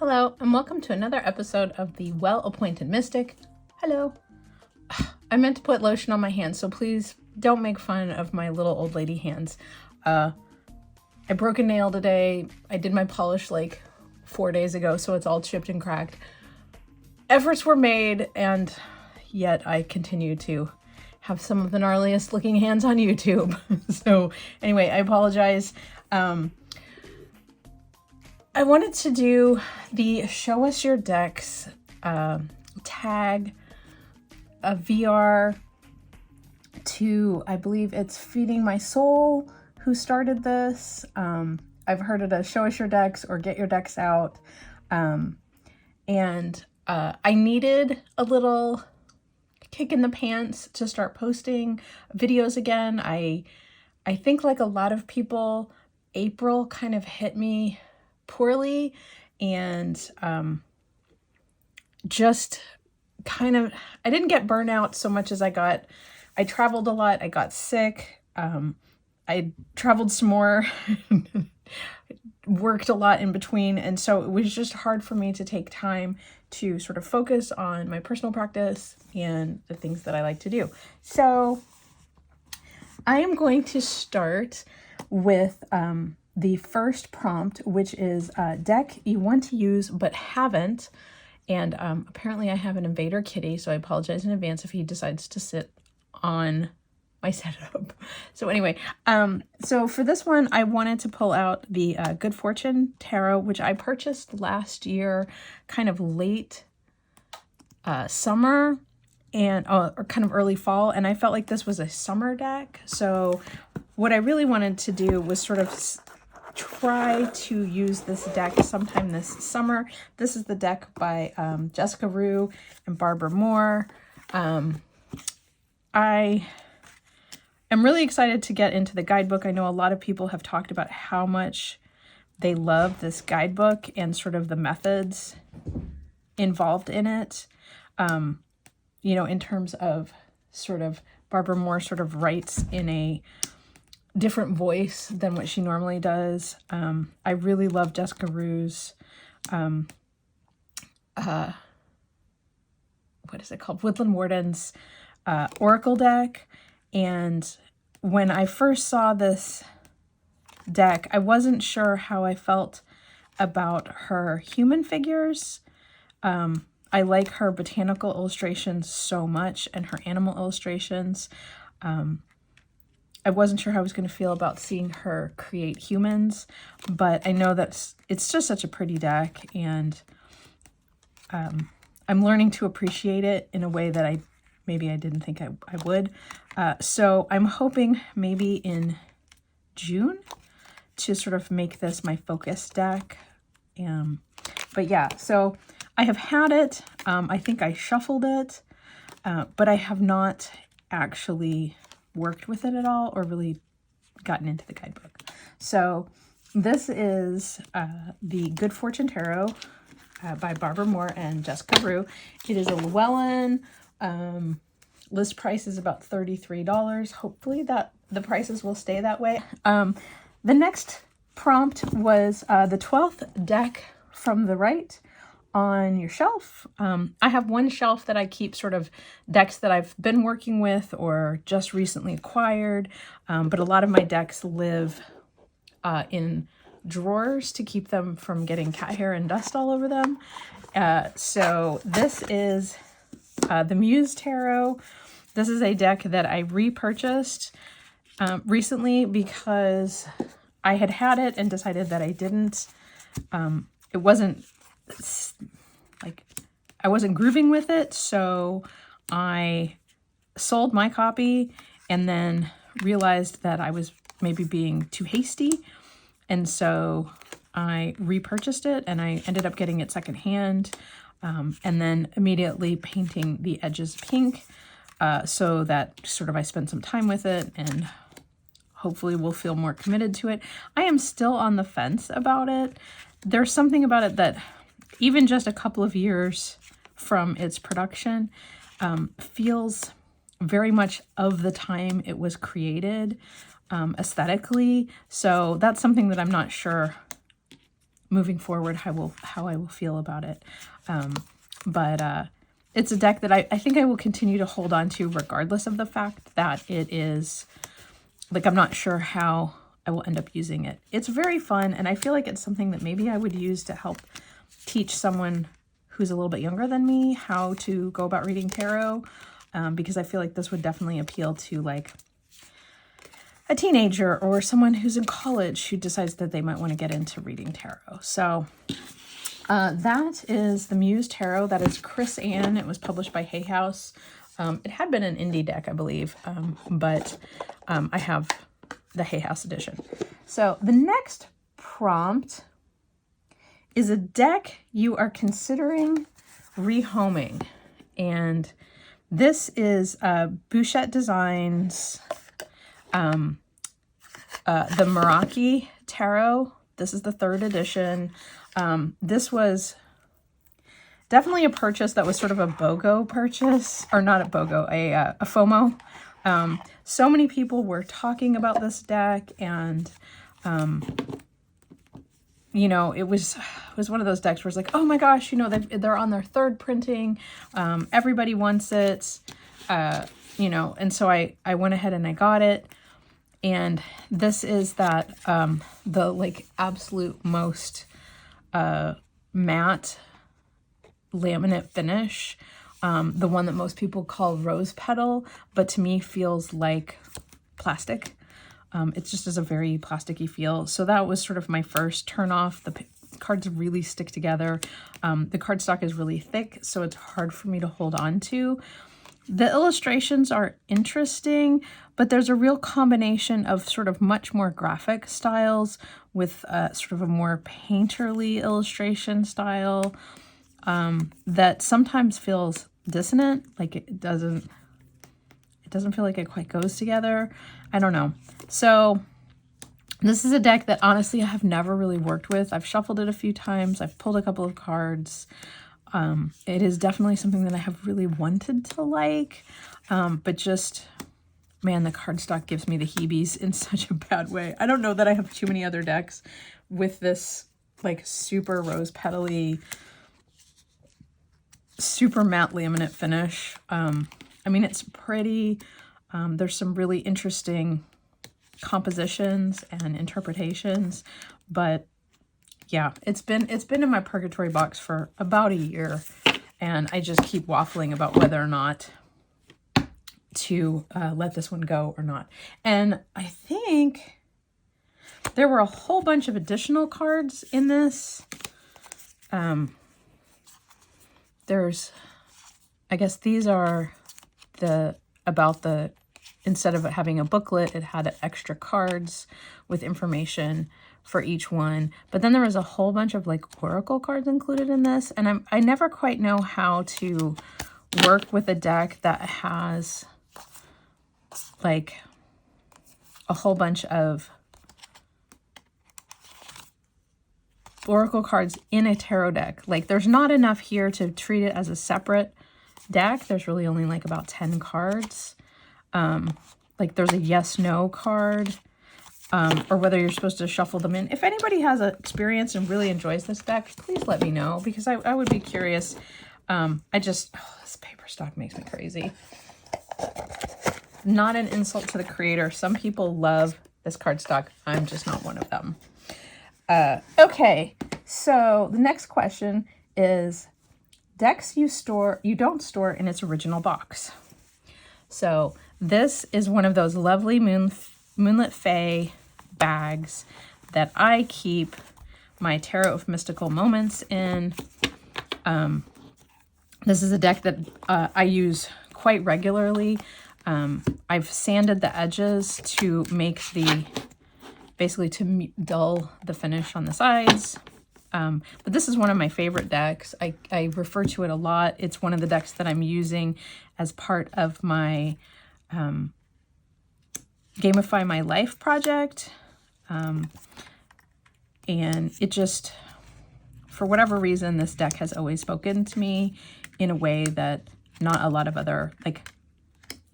Hello, and welcome to another episode of the Well-Appointed Mystic. Hello. I meant to put lotion on my hands, so please don't make fun of my little old lady hands. I broke a nail today. I did my polish like 4 days ago, so it's all chipped and cracked. Efforts were made, and yet I continue to have some of the gnarliest looking hands on YouTube. So anyway, I apologize. I wanted to do the Show Us Your Decks tag, a VR to, I believe it's Feeding My Soul who started this. I've heard it as Show Us Your Decks or Get Your Decks Out. I needed a little kick in the pants to start posting videos again. I think like a lot of people, April kind of hit me poorly, and just kind of, I didn't get burnout so much as I traveled a lot. I got sick. I traveled some more, worked a lot in between. And so it was just hard for me to take time to sort of focus on my personal practice and the things that I like to do. So I am going to start with the first prompt, which is a deck you want to use but haven't. And apparently I have an invader kitty, so I apologize in advance if he decides to sit on my setup. So anyway, so for this one, I wanted to pull out the Good Fortune Tarot, which I purchased last year, kind of late summer and or kind of early fall, and I felt like this was a summer deck. So what I really wanted to do was sort of try to use this deck sometime this summer. This is the deck by Jessica Rue and Barbara Moore. I am really excited to get into the guidebook. I know a lot of people have talked about how much they love this guidebook and sort of the methods involved in it. You know, in terms of sort of Barbara Moore sort of writes in a different voice than what she normally does. I really love Jessica Rue's, what is it called? Woodland Warden's Oracle deck. And when I first saw this deck, I wasn't sure how I felt about her human figures. I like her botanical illustrations so much and her animal illustrations. I wasn't sure how I was going to feel about seeing her create humans, but I know that it's just such a pretty deck, and I'm learning to appreciate it in a way that maybe I didn't think I would. So I'm hoping maybe in June to sort of make this my focus deck. But yeah, so I have had it. I think I shuffled it, but I have not actually worked with it at all or really gotten into the guidebook. So this is the Good Fortune Tarot by Barbara Moore and Jessica Rue. It is a Llewellyn. List price is about $33. Hopefully that the prices will stay that way. The next prompt was the 12th deck from the right on your shelf. I have one shelf that I keep sort of decks that I've been working with or just recently acquired, but a lot of my decks live in drawers to keep them from getting cat hair and dust all over them. So this is the Muse Tarot. This is a deck that I repurchased recently because I had it and decided that I didn't, it wasn't like I wasn't grooving with it, so I sold my copy and then realized that I was maybe being too hasty, and so I repurchased it, and I ended up getting it secondhand, and then immediately painting the edges pink, so that sort of I spent some time with it and hopefully will feel more committed to it. I am still on the fence about it. There's something about it that even just a couple of years from its production feels very much of the time it was created aesthetically. So that's something that I'm not sure moving forward, how I will feel about it. But it's a deck that I think I will continue to hold on to regardless of the fact that it is, like, I'm not sure how I will end up using it. It's very fun, and I feel like it's something that maybe I would use to help teach someone who's a little bit younger than me how to go about reading tarot, because I feel like this would definitely appeal to, like, a teenager or someone who's in college who decides that they might want to get into reading tarot. So that is the Muse Tarot. That is Chris Ann. It was published by Hay House. It had been an indie deck, I believe, but I have the Hay House edition. So the next prompt is a deck you are considering rehoming. And this is Bouchette Designs, the Mermaid Tarot. This is the 3rd edition. This was definitely a purchase that was sort of a BOGO purchase, or not a BOGO, a FOMO. So many people were talking about this deck, and you know, it was one of those decks where it's like, oh my gosh, you know, they're on their 3rd printing. Everybody wants it, you know, and so I went ahead and I got it. And this is that, the like absolute most matte laminate finish, the one that most people call rose petal, but to me feels like plastic. It just has a very plasticky feel. So that was sort of my first turn off. The cards really stick together. The cardstock is really thick, so it's hard for me to hold on to. The illustrations are interesting, but there's a real combination of sort of much more graphic styles with sort of a more painterly illustration style that sometimes feels dissonant, like it doesn't feel like it quite goes together. I don't know. So this is a deck that honestly I have never really worked with. I've shuffled it a few times. I've pulled a couple of cards. It is definitely something that I have really wanted to like, but just, man, the cardstock gives me the heebies in such a bad way. I don't know that I have too many other decks with this like super rose petally, super matte laminate finish. I mean, it's pretty. There's some really interesting compositions and interpretations, but yeah, it's been in my purgatory box for about a year, and I just keep waffling about whether or not to let this one go or not. And I think there were a whole bunch of additional cards in this. I guess these are instead of having a booklet, it had extra cards with information for each one. But then there was a whole bunch of like oracle cards included in this, and I never quite know how to work with a deck that has like a whole bunch of oracle cards in a tarot deck. Like, there's not enough here to treat it as a separate deck. There's really only like about 10 cards. Like there's a yes no card, or whether you're supposed to shuffle them in. If anybody has experience and really enjoys this deck, please let me know, because I would be curious. This paper stock makes me crazy. Not an insult to the creator. Some people love this cardstock. I'm just not one of them. Okay, so the next question is decks you don't store in its original box. So this is one of those lovely Moonlit Fae bags that I keep my Tarot of Mystical Moments in. This is a deck that I use quite regularly. I've sanded the edges to make basically to dull the finish on the sides. But this is one of my favorite decks. I refer to it a lot. It's one of the decks that I'm using as part of my Gamify My Life project. And it just, for whatever reason, this deck has always spoken to me in a way that not a lot of other, like,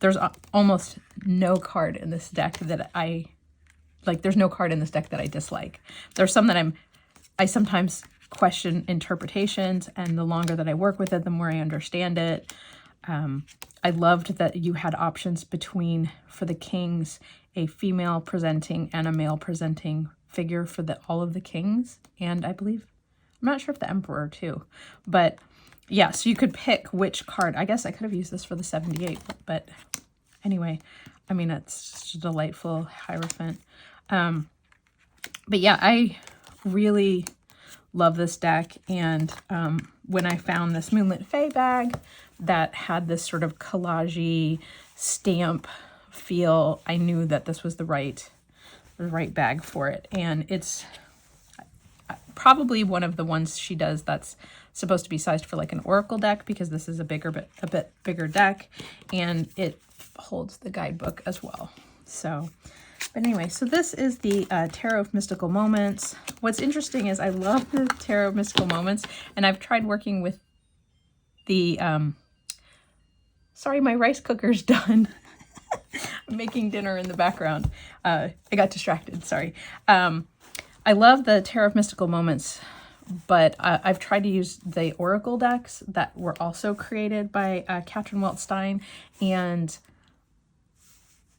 there's almost no card in this deck that there's no card in this deck that I dislike. There's some that I'm I sometimes question interpretations, and the longer that I work with it, the more I understand it. I loved that you had options between, for the kings, a female presenting and a male presenting figure for all of the kings, and I believe, I'm not sure if the emperor too, but yeah, so you could pick which card. I guess I could have used this for the 78, but anyway, I mean, it's just a delightful Hierophant. But yeah, I really love this deck, and when I found this Moonlit Fae bag that had this sort of collage-y stamp feel, I knew that this was the right bag for it. And it's probably one of the ones she does that's supposed to be sized for like an oracle deck, because this is a bit bigger deck, and it holds the guidebook as well. So, but anyway, so this is the Tarot of Mystical Moments. What's interesting is I love the Tarot of Mystical Moments, and I've tried working with the, sorry, my rice cooker's done. I'm making dinner in the background. I got distracted, sorry. I love the Tarot of Mystical Moments, but I've tried to use the Oracle decks that were also created by Catherine Weltstein, and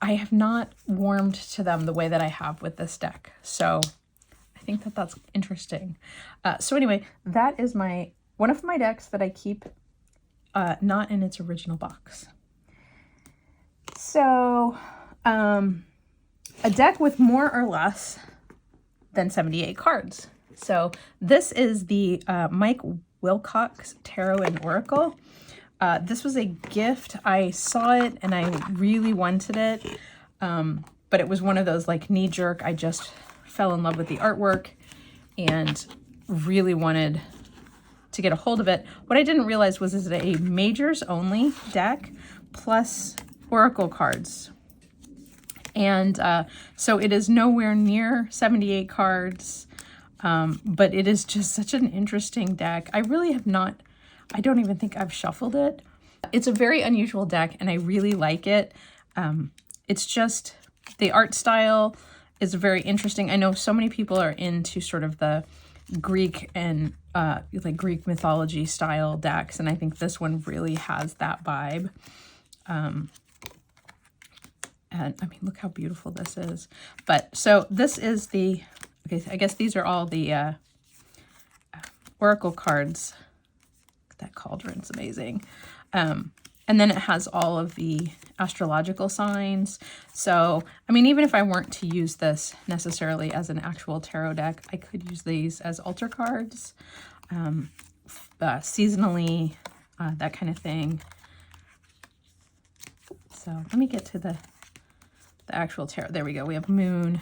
I have not warmed to them the way that I have with this deck. So I think that that's interesting. So anyway, that is one of my decks that I keep not in its original box. So a deck with more or less than 78 cards. So this is the Mike Wilcox Tarot and Oracle. This was a gift. I saw it and I really wanted it, but it was one of those like knee-jerk, I just fell in love with the artwork and really wanted to get a hold of it. What I didn't realize was it's a majors only deck plus oracle cards. And so it is nowhere near 78 cards, but it is just such an interesting deck. I really have not, I don't even think I've shuffled it. It's a very unusual deck and I really like it. It's just, the art style is very interesting. I know so many people are into sort of the Greek and like Greek mythology style decks, and I think this one really has that vibe. And I mean, look how beautiful this is. But so this is the, okay, I guess these are all the oracle cards. That cauldron's amazing. And then it has all of the astrological signs. So, I mean, even if I weren't to use this necessarily as an actual tarot deck, I could use these as altar cards, seasonally, that kind of thing. So let me get to the actual tarot. There we go. We have moon,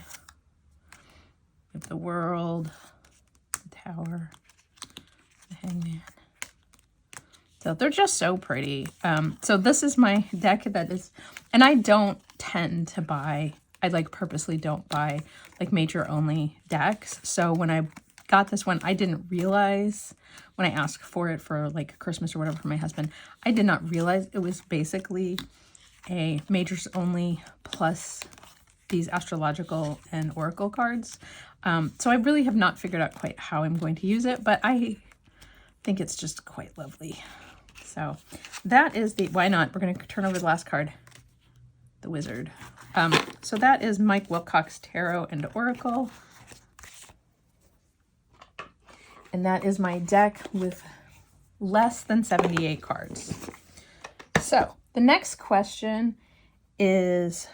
we have the world, the tower, the hangman. So they're just so pretty. So this is my deck that is, and I don't tend to buy, I like purposely don't buy like major only decks. So when I got this one, I didn't realize when I asked for it for like Christmas or whatever for my husband, I did not realize it was basically a majors only plus these astrological and oracle cards. So I really have not figured out quite how I'm going to use it, but I think it's just quite lovely. So that is the, why not? We're going to turn over the last card, the Wizard. So that is Mike Wilcox Tarot and Oracle. And that is my deck with less than 78 cards. So the next question is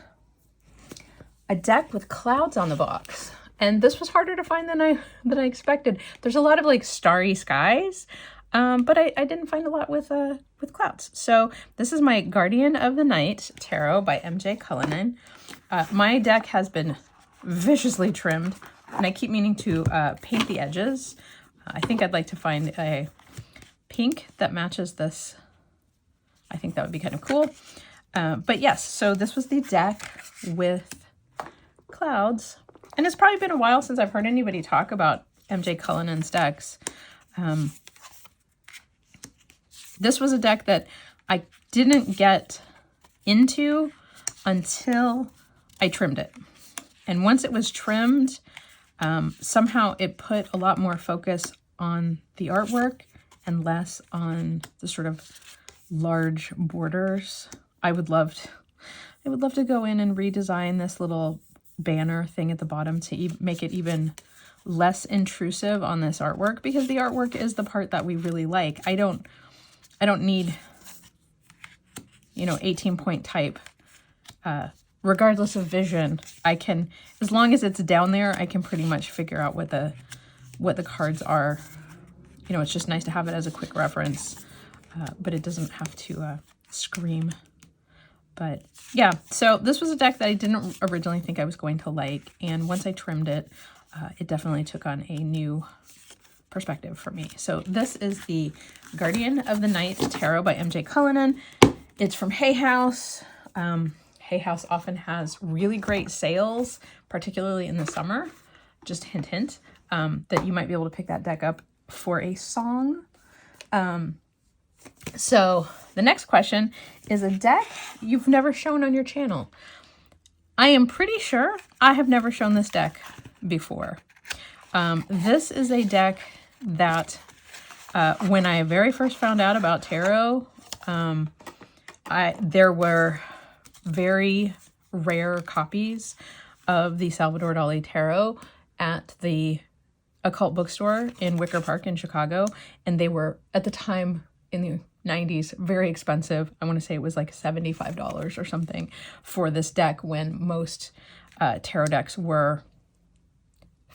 a deck with clouds on the box. And this was harder to find than I expected. There's a lot of like starry skies, but I didn't find a lot with clouds. So this is my Guardian of the Night Tarot by MJ Cullinan. My deck has been viciously trimmed, and I keep meaning to paint the edges. I think I'd like to find a pink that matches this. I think that would be kind of cool. But yes, so this was the deck with clouds. And it's probably been a while since I've heard anybody talk about MJ Cullinan's decks. This was a deck that I didn't get into until I trimmed it. And once it was trimmed, Somehow it put a lot more focus on the artwork and less on the sort of large borders. I would love to go in and redesign this little banner thing at the bottom to make it even less intrusive on this artwork, because the artwork is the part that we really like. I don't need, 18 point type. Regardless of vision, I can, as long as it's down there, I can pretty much figure out what the cards are. It's just nice to have it as a quick reference, but it doesn't have to scream. But yeah, so this was a deck that I didn't originally think I was going to like, and once I trimmed it, it definitely took on a new perspective for me. So this is the Guardian of the Night Tarot by MJ Cullinan. It's from Hay House. Hay House often has really great sales, particularly in the summer. Just hint, hint, that you might be able to pick that deck up for a song. So the next question is a deck you've never shown on your channel. I am pretty sure I have never shown this deck before. This is a deck that when I very first found out about tarot, there were very rare copies of the Salvador Dolly Tarot at the occult bookstore in Wicker Park in Chicago, and they were, at the time in the 90s, very expensive. I want to say it was like $75 or something for this deck, when most tarot decks were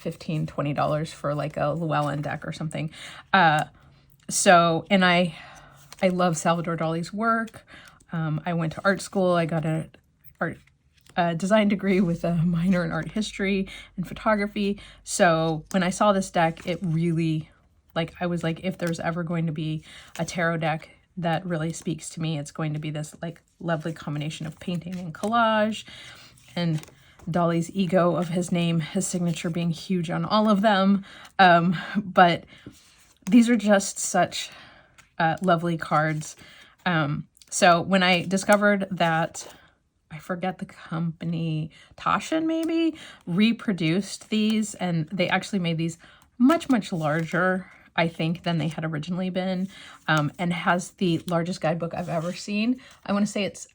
$15, $20 for like a Llewellyn deck or something. So, and I love Salvador Dali's work. I went to art school. I got a design degree with a minor in art history and photography. So when I saw this deck, it really, I was like, if there's ever going to be a tarot deck that really speaks to me, it's going to be this lovely combination of painting and collage, and Dolly's ego of his name, his signature being huge on all of them. But these are just such lovely cards. So when I discovered that, I forget the company, Taschen maybe, reproduced these, and they actually made these much, much larger, I think, than they had originally been, and has the largest guidebook I've ever seen. I want to say it's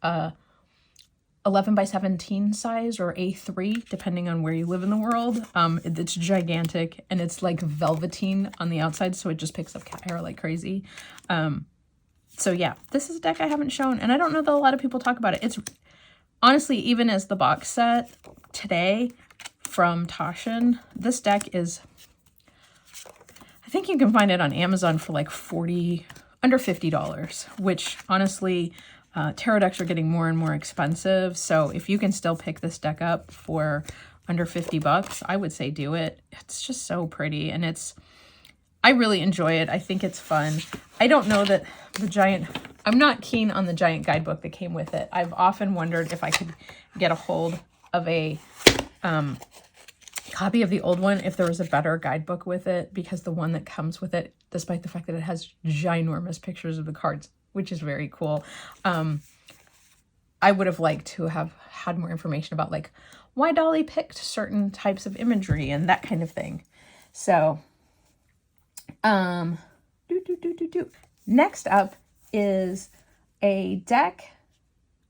11 by 17 size, or A3, depending on where you live in the world. It's gigantic, and it's like velveteen on the outside, so it just picks up cat hair like crazy. So yeah, this is a deck I haven't shown, and I don't know that a lot of people talk about it. It's honestly, even as the box set today from Taschen, this deck is, I think you can find it on Amazon for like under $50, which honestly, tarot decks are getting more and more expensive. So if you can still pick this deck up for under $50, I would say do it. It's just so pretty, and I really enjoy it. I think it's fun. I don't know that I'm not keen on the giant guidebook that came with it. I've often wondered if I could get a hold of a copy of the old one, if there was a better guidebook with it, because the one that comes with it, despite the fact that it has ginormous pictures of the cards, which is very cool, I would have liked to have had more information about why Dolly picked certain types of imagery and that kind of thing. So, next up is a deck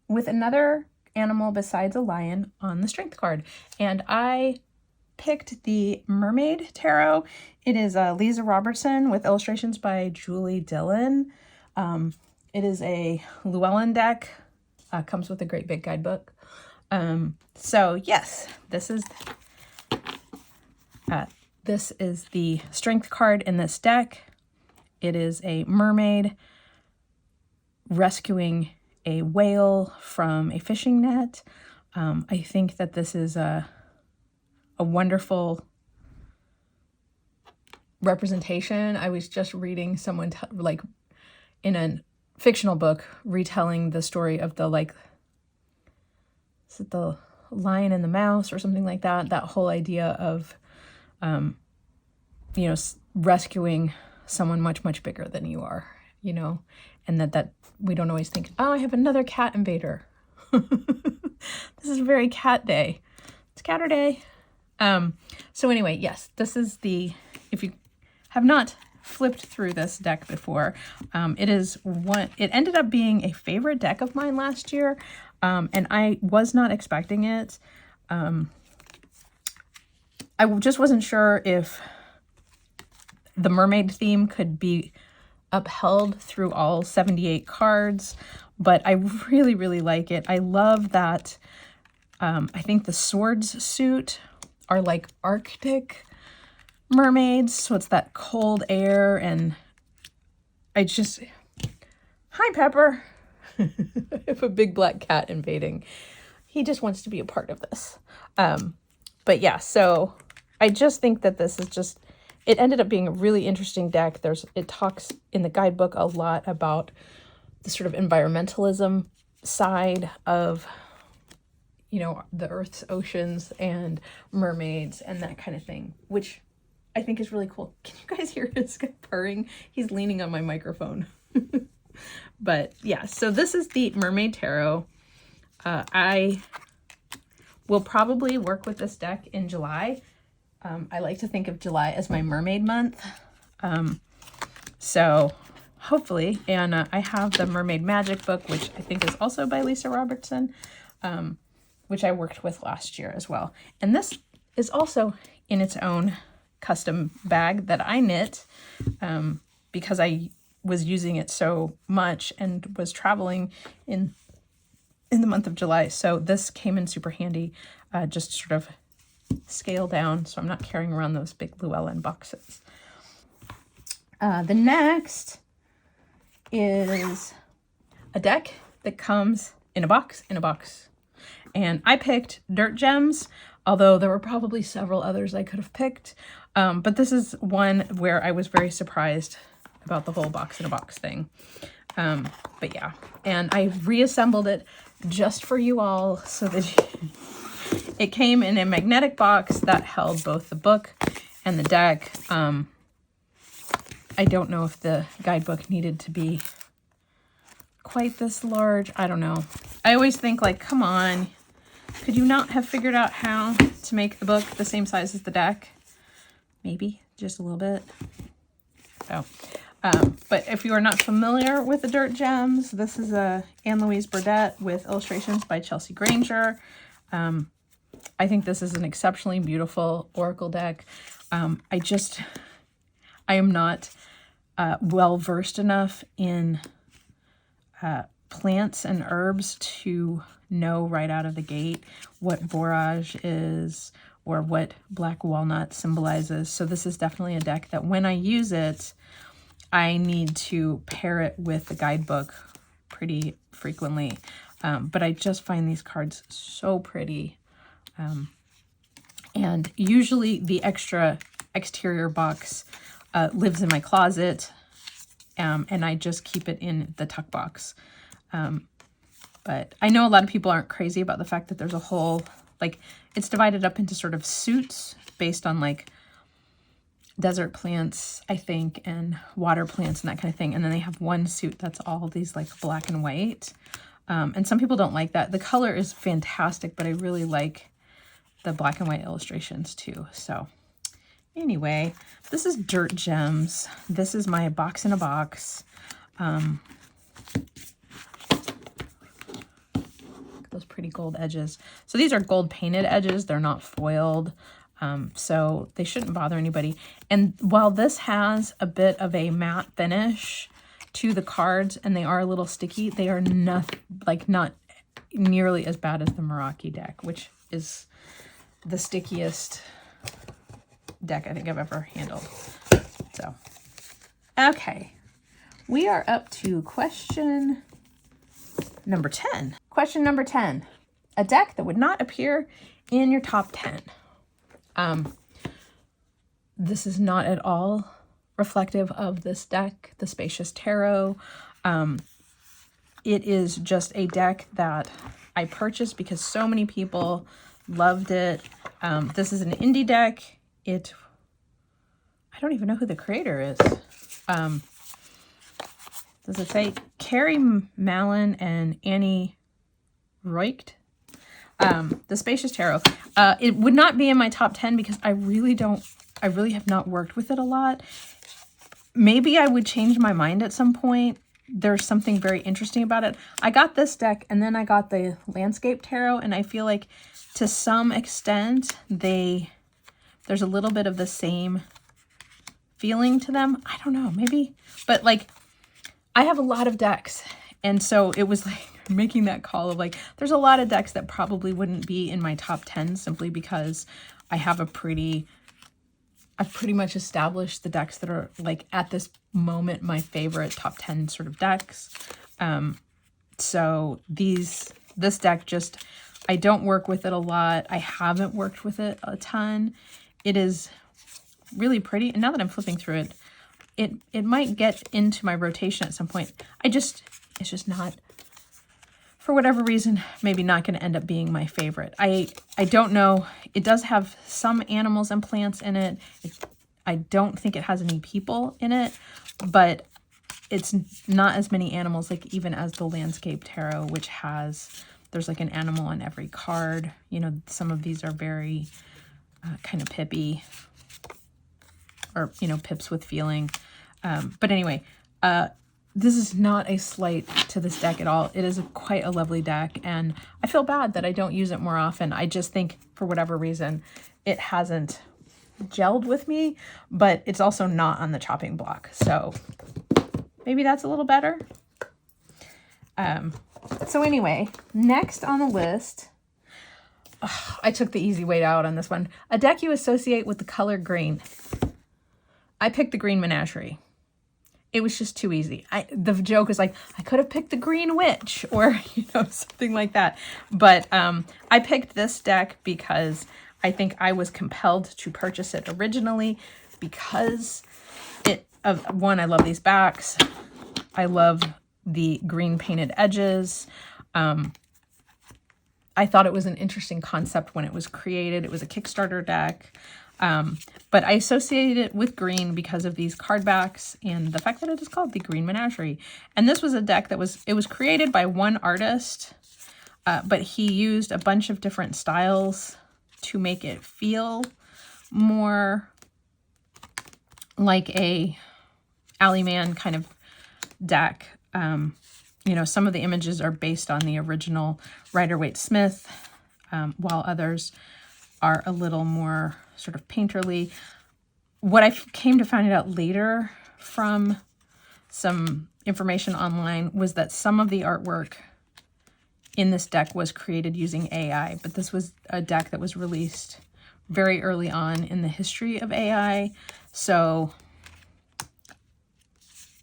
with another animal besides a lion on the strength card, and I picked the Mermaid Tarot. It is Lisa Robertson with illustrations by Julie Dillon. It is a Llewellyn deck. Comes with a great big guidebook. So yes, this is the strength card in this deck. It is a mermaid rescuing a whale from a fishing net. I think that this is a wonderful representation. I was just reading someone in a fictional book retelling the story of the is it the Lion and the Mouse or something like that? That whole idea of rescuing someone much, much bigger than you are, and that we don't always think, oh, I have another cat invader. This is a very cat day. It's catter day. So anyway, yes, this is if you have not flipped through this deck before, it ended up being a favorite deck of mine last year. And I was not expecting it. I just wasn't sure if the mermaid theme could be upheld through all 78 cards, but I really, really like it. I love that. I think the swords suit are like Arctic mermaids, so it's that cold air, and I just... Hi, Pepper. I have a big black cat invading. He just wants to be a part of this. But yeah, so I just think that this is just... It ended up being a really interesting deck. It talks in the guidebook a lot about the sort of environmentalism side of, you know, the Earth's oceans and mermaids and that kind of thing, which I think is really cool. Can you guys hear this guy purring? He's leaning on my microphone. But yeah, so this is the Mermaid Tarot. I will probably work with this deck in July. I like to think of July as my mermaid month. So hopefully, and I have the Mermaid Magic book, which I think is also by Lisa Robertson, which I worked with last year as well. And this is also in its own custom bag that I knit because I was using it so much and was traveling in the month of July. So this came in super handy, just sort of scale down, so I'm not carrying around those big Llewellyn boxes. The next is a deck that comes in a box, and I picked Dirt Gems, although there were probably several others I could have picked, but this is one where I was very surprised about the whole box in a box thing. But yeah, and I reassembled it just for you all so that it came in a magnetic box that held both the book and the deck. I don't know if the guidebook needed to be quite this large. I don't know. I always think, like, come on, could you not have figured out how to make the book the same size as the deck? Maybe just a little bit. So, but if you are not familiar with the Dirt Gems, this is a Anne Louise Burdett with illustrations by Chelsea Granger. I think this is an exceptionally beautiful oracle deck. I am not well versed enough in plants and herbs to know right out of the gate what borage is or what black walnut symbolizes. So this is definitely a deck that when I use it, I need to pair it with the guidebook pretty frequently. But I just find these cards so pretty. And usually the extra exterior box lives in my closet, and I just keep it in the tuck box. But I know a lot of people aren't crazy about the fact that there's a whole, like, it's divided up into sort of suits based on, like, desert plants, I think, and water plants and that kind of thing. And then they have one suit that's all these, like, black and white. And some people don't like that. The color is fantastic, but I really like the black and white illustrations too. So anyway, this is Dirt Gems. This is my box in a box. Those pretty gold edges. So these are gold painted edges. They're not foiled. So they shouldn't bother anybody. And while this has a bit of a matte finish to the cards and they are a little sticky, they are not nearly as bad as the Meraki deck, which is the stickiest deck I think I've ever handled. So, okay. We are up to question number 10. Question number 10. A deck that would not appear in your top 10. This is not at all reflective of this deck, the Spacious Tarot. It is just a deck that I purchased because so many people loved it. This is an indie deck. I don't even know who the creator is. Does it say? Carrie Mallon and Annie Roicht. the Spacious Tarot. It would not be in my top 10 because I really have not worked with it a lot. Maybe I would change my mind at some point. There's something very interesting about it. I got this deck and then I got the Landscape Tarot, and I feel like to some extent there's a little bit of the same feeling to them. I don't know, maybe, but like I have a lot of decks, and so it was like making that call of like, there's a lot of decks that probably wouldn't be in my top 10 simply because I have I've pretty much established the decks that are like at this moment my favorite top 10 sort of decks. So this deck just, I don't work with it a lot. I haven't worked with it a ton. It is really pretty, and now that I'm flipping through it, it might get into my rotation at some point. It's just not, for whatever reason, maybe not going to end up being my favorite. I don't know. It does have some animals and plants in it. I don't think it has any people in it, but it's not as many animals, like even as the Landscape Tarot, which there's like an animal on every card. You know, some of these are very kind of pippy, or, you know, pips with feeling. But anyway, this is not a slight to this deck at all. It is quite a lovely deck, and I feel bad that I don't use it more often. I just think for whatever reason, it hasn't gelled with me, but it's also not on the chopping block. So maybe that's a little better. So anyway, next on the list, I took the easy way out on this one. A deck you associate with the color green. I picked the Green Menagerie. It was just too easy. The joke is like, I could have picked the Green Witch or, you know, something like that. But I picked this deck because I think I was compelled to purchase it originally because one, I love these backs. I love the green painted edges. I thought it was an interesting concept when it was created. It was a Kickstarter deck. But I associated it with green because of these card backs and the fact that it is called the Green Menagerie. And this was a deck that was created by one artist, but he used a bunch of different styles to make it feel more like a Alleyman kind of deck. You know, some of the images are based on the original Rider-Waite-Smith, while others are a little more sort of painterly. What I came to find out later from some information online was that some of the artwork in this deck was created using AI, but this was a deck that was released very early on in the history of AI. So,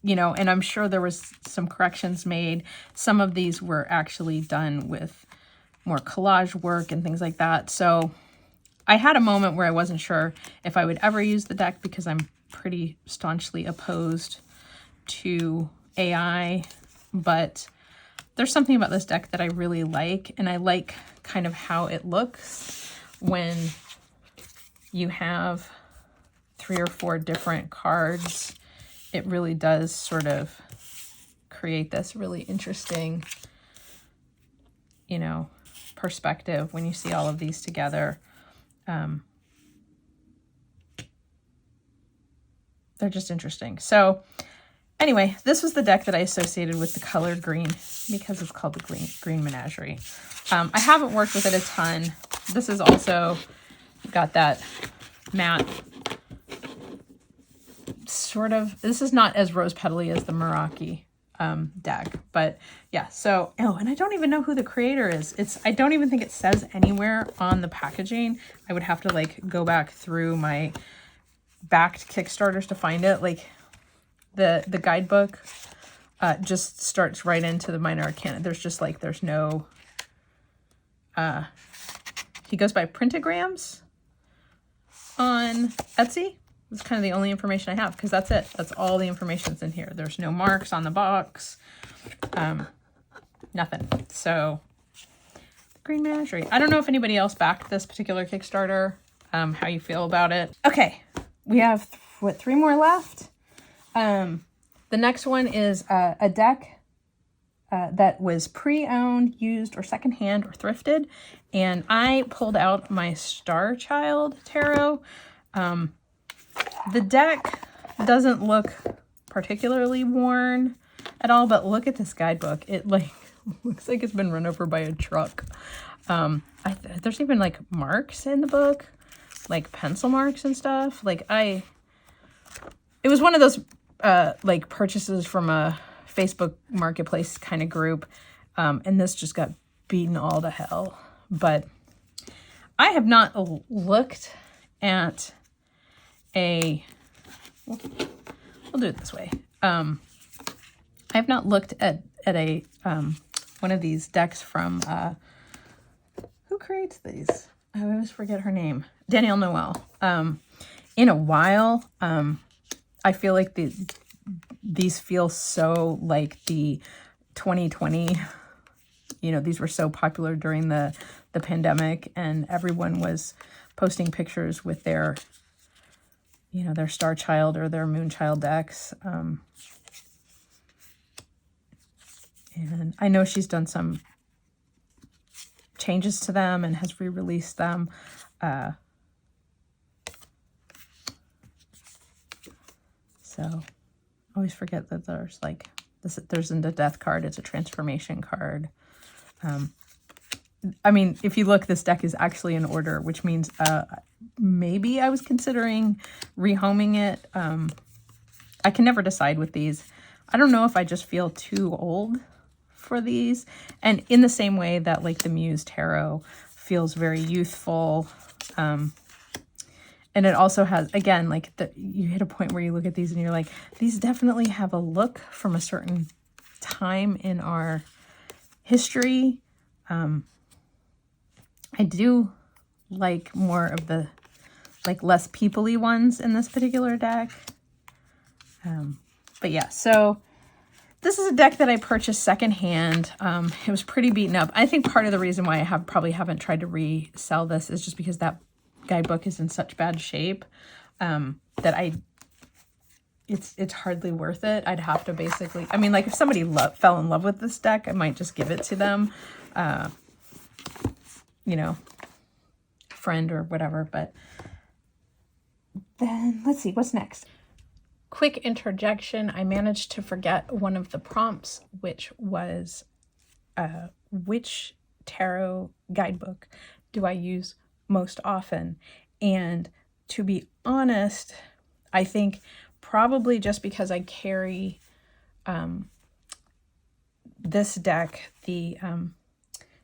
you know, and I'm sure there was some corrections made. Some of these were actually done with more collage work and things like that. So I had a moment where I wasn't sure if I would ever use the deck because I'm pretty staunchly opposed to AI, but there's something about this deck that I really like, and I like kind of how it looks when you have 3 or 4 different cards. It really does sort of create this really interesting, you know, perspective when you see all of these together. They're just interesting. So anyway, this was the deck that I associated with the color green because it's called the Green Menagerie. I haven't worked with it a ton. This is also got that matte sort of, this is not as rose petally as the Meraki deck, but yeah. So, oh, and I don't even know who the creator is. I don't even think it says anywhere on the packaging. I would have to like go back through my backed Kickstarters to find it. Like the guidebook just starts right into the minor arcana. There's just like, there's no, he goes by Printagrams on Etsy. That's kind of the only information I have because that's it. That's all the information that's in here. There's no marks on the box, nothing. So Green Menagerie. I don't know if anybody else backed this particular Kickstarter, how you feel about it. Okay, we have, 3 more left? The next one is a deck that was pre-owned, used, or secondhand, or thrifted. And I pulled out my Starchild Tarot. The deck doesn't look particularly worn at all, but look at this guidebook. It like looks like it's been run over by a truck. There's even like marks in the book, like pencil marks and stuff. Like it was one of those like purchases from a Facebook marketplace kind of group. And this just got beaten all to hell. But I have not looked at we'll do it this way. I have not looked at a one of these decks from who creates these? I always forget her name. Danielle Noel. In a while. I feel like these feel so like the 2020. You know, these were so popular during the pandemic, and everyone was posting pictures with their, you know, their Starchild or their Moonchild decks. And I know she's done some changes to them and has re-released them. So I always forget that there's like this. There's in the death card. It's a transformation card. I mean, if you look, this deck is actually in order, which means maybe I was considering rehoming it. I can never decide with these. I don't know if I just feel too old for these. And in the same way that like the Muse Tarot feels very youthful. And it also has, again, like you hit a point where you look at these and you're like, these definitely have a look from a certain time in our history. I do like more of the like less people-y ones in this particular deck. But yeah, so this is a deck that I purchased secondhand. It was pretty beaten up. I think part of the reason why I probably haven't tried to resell this is just because that guidebook is in such bad shape that it's hardly worth it. I'd have to basically, I mean, like if somebody fell in love with this deck, I might just give it to them, you know, friend or whatever. But then let's see, what's next? Quick interjection. I managed to forget one of the prompts, which was which tarot guidebook do I use most often? And to be honest, I think probably just because I carry this deck, the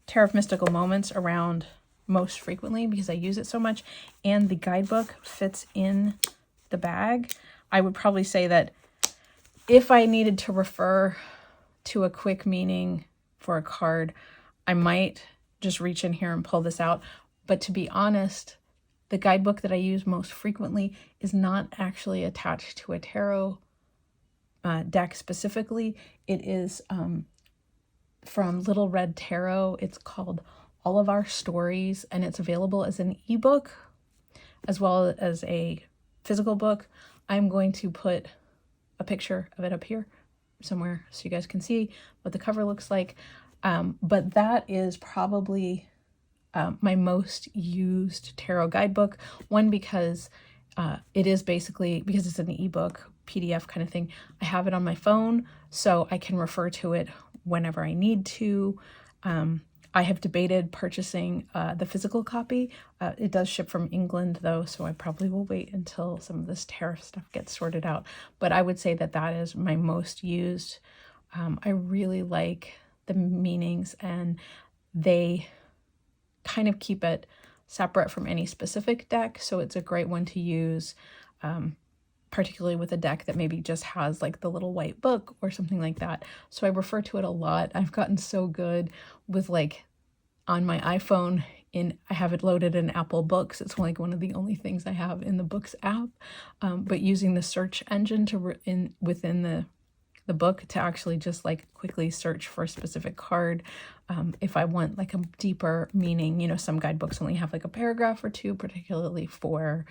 Tarot of Mystical Moments, around most frequently because I use it so much, and the guidebook fits in the bag, I would probably say that if I needed to refer to a quick meaning for a card, I might just reach in here and pull this out. But to be honest, the guidebook that I use most frequently is not actually attached to a tarot deck specifically. It is from Little Red Tarot. It's called All of Our Stories, and it's available as an ebook as well as a physical book. I'm going to put a picture of it up here somewhere so you guys can see what the cover looks like. But that is probably my most used tarot guidebook. One, because it is basically, because it's an ebook, PDF kind of thing, I have it on my phone so I can refer to it whenever I need to. I have debated purchasing the physical copy. It does ship from England though, so I probably will wait until some of this tariff stuff gets sorted out. But I would say that that is my most used. I really like the meanings, and they kind of keep it separate from any specific deck. So it's a great one to use, particularly with a deck that maybe just has like the little white book or something like that. So I refer to it a lot. I've gotten so good with, like, on my iPhone, I have it loaded in Apple Books. It's like one of the only things I have in the Books app. But using the search engine within the book to actually just like quickly search for a specific card. If I want like a deeper meaning, you know, some guidebooks only have like a paragraph or two, particularly for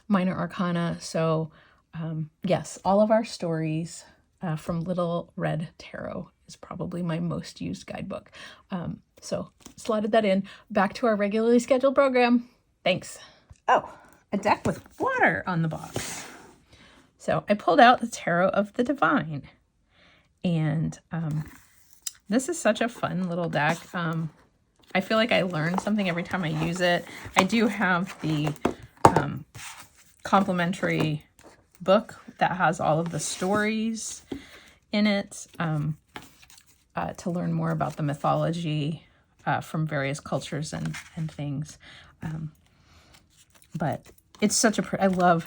minor arcana. So yes, All of Our Stories from Little Red Tarot is probably my most used guidebook. So slotted that in. Back to our regularly scheduled program. Thanks. Oh, a deck with water on the box. So I pulled out the Tarot of the Divine. And this is such a fun little deck. I feel like I learn something every time I use it. I do have the complimentary book that has all of the stories in it to learn more about the mythology from various cultures and things. But it's such a, I love,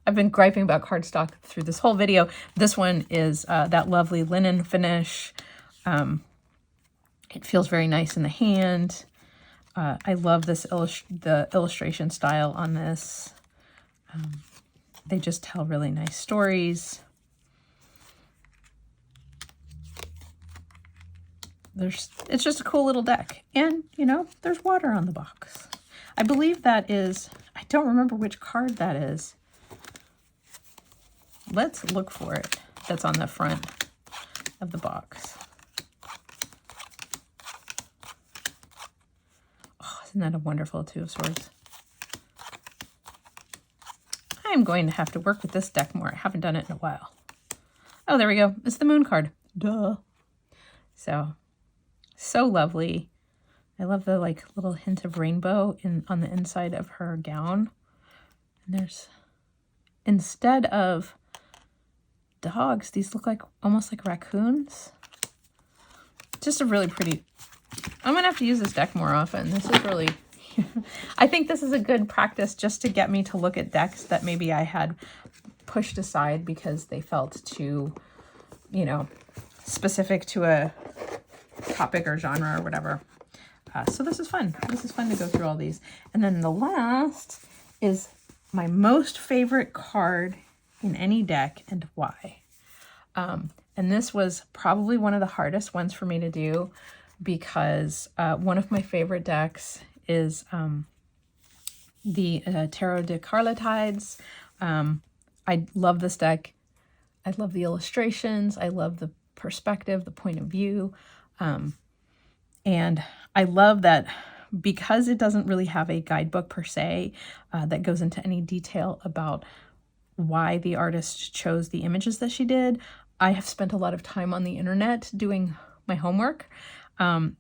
I've been griping about cardstock through this whole video. This one is that lovely linen finish. It feels very nice in the hand. I love this the illustration style on this. They just tell really nice stories. It's just a cool little deck. And, you know, there's water on the box. I believe that is, I don't remember which card that is. Let's look for it. That's on the front of the box. Oh, isn't that a wonderful Two of Swords? I'm going to have to work with this deck more. I haven't done it in a while. Oh, there we go. It's the Moon card. Duh. So lovely. I love the like little hint of rainbow on the inside of her gown. And there's, instead of dogs, these look like almost like raccoons. Just a really pretty, I'm gonna have to use this deck more often. This is really, I think this is a good practice just to get me to look at decks that maybe I had pushed aside because they felt too, you know, specific to a topic or genre or whatever. So this is fun. This is fun to go through all these. And then the last is my most favorite card in any deck and why. And this was probably one of the hardest ones for me to do because one of my favorite decks is the Tarot de Carlotides. I love this deck. I love the illustrations. I love the perspective, the point of view. And I love that because it doesn't really have a guidebook per se that goes into any detail about why the artist chose the images that she did. I have spent a lot of time on the internet doing my homework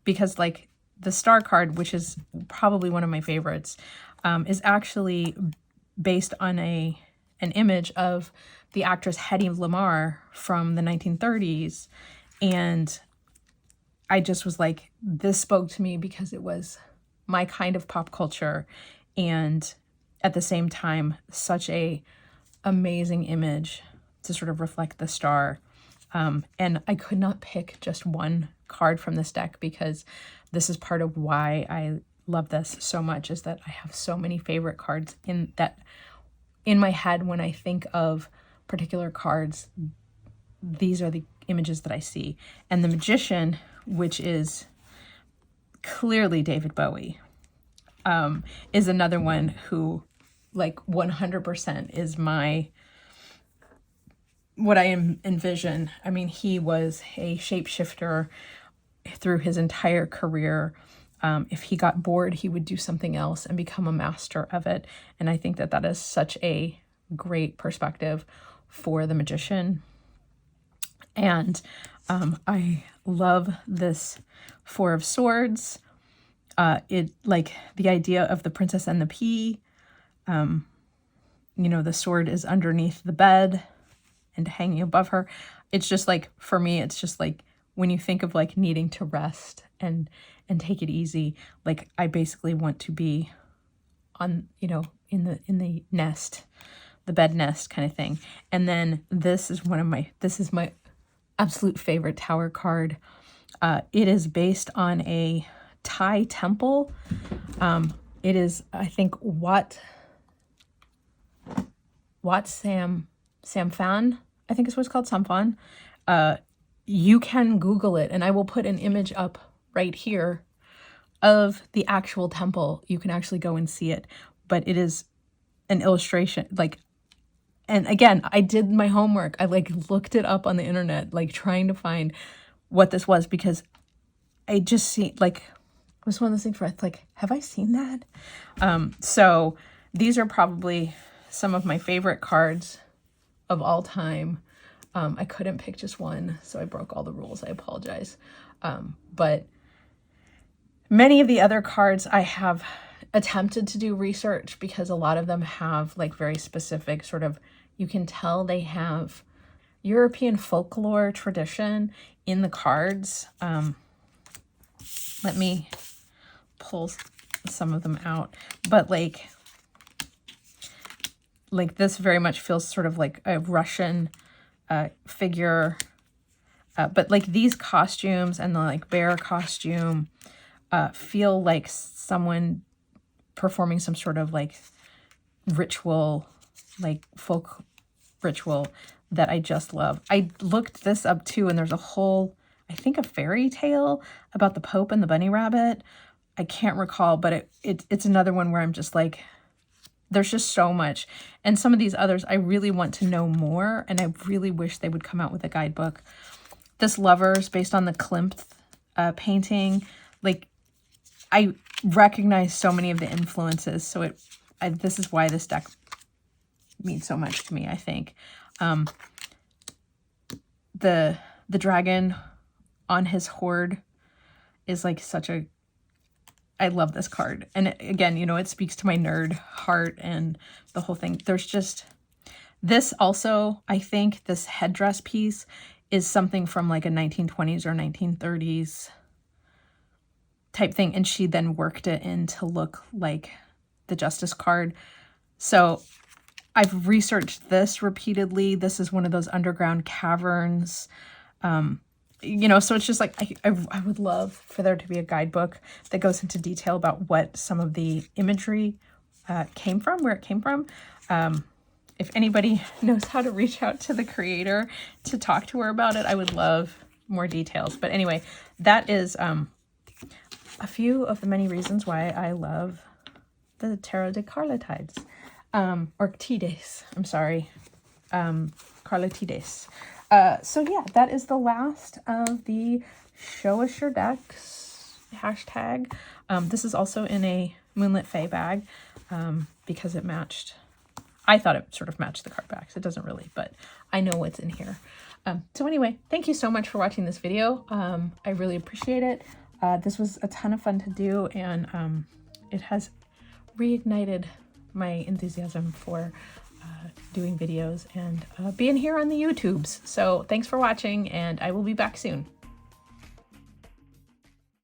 because like the star card, which is probably one of my favorites, is actually based on an image of the actress Hedy Lamarr from the 1930s. And I just was like, this spoke to me because it was my kind of pop culture and at the same time such a amazing image to sort of reflect the star. And I could not pick just one card from this deck because this is part of why I love this so much, is that I have so many favorite cards in my head. When I think of particular cards, these are the images that I see. And the Magician, which is clearly David Bowie, is another one who like 100% is what I envision. I mean, he was a shapeshifter through his entire career. If he got bored, he would do something else and become a master of it. And I think that that is such a great perspective for the Magician. And I love this Four of Swords. It like the idea of the princess and the pea. You know, the sword is underneath the bed and hanging above her. It's just like, for me, it's just like when you think of like needing to rest and take it easy, like I basically want to be on, you know, in the nest, the bed nest kind of thing. And then this is my absolute favorite tower card. It is based on a Thai temple. It is, I think, Wat Samphan, I think is what it's called, Samphan. You can Google it, and I will put an image up right here of the actual temple. You can actually go and see it, but it is an illustration, like, and again, I did my homework. I like looked it up on the internet, like trying to find what this was, because I just see, like, it was one of those things where it's like, have I seen that? So these are probably some of my favorite cards of all time. I couldn't pick just one, so I broke all the rules. I apologize. But many of the other cards I have attempted to do research, because a lot of them have like very specific sort of, you can tell they have European folklore tradition in the cards. Let me pull some of them out, but like this very much feels sort of like a Russian figure, but like these costumes and the like bear costume feel like someone performing some sort of like ritual, like folk ritual that I just love. I looked this up too, and there's a whole, I think, a fairy tale about the Pope and the bunny rabbit. I can't recall, but it's another one where I'm just like, there's just so much. And some of these others, I really want to know more, and I really wish they would come out with a guidebook. This Lovers, based on the Klimt painting, like, I recognize so many of the influences, so this is why this deck means so much to me, I think. The dragon on his hoard is like such a, I love this card. And again, you know, it speaks to my nerd heart and the whole thing. There's just this also, I think this headdress piece is something from like a 1920s or 1930s type thing. And she then worked it in to look like the Justice card. So I've researched this repeatedly. This is one of those underground caverns. You know, so it's just like, I would love for there to be a guidebook that goes into detail about what some of the imagery came from, where it came from. If anybody knows how to reach out to the creator to talk to her about it, I would love more details. But anyway, that is a few of the many reasons why I love the Tarot de Carlotides. Or Tides, I'm sorry. Carlotides. So yeah, that is the last of the Show Us Your Decks hashtag. This is also in a Moonlit Fae bag because it matched. I thought it sort of matched the card backs. It doesn't really, but I know what's in here. So anyway, thank you so much for watching this video. I really appreciate it. This was a ton of fun to do, and it has reignited my enthusiasm for doing videos and being here on the YouTubes. So thanks for watching, and I will be back soon.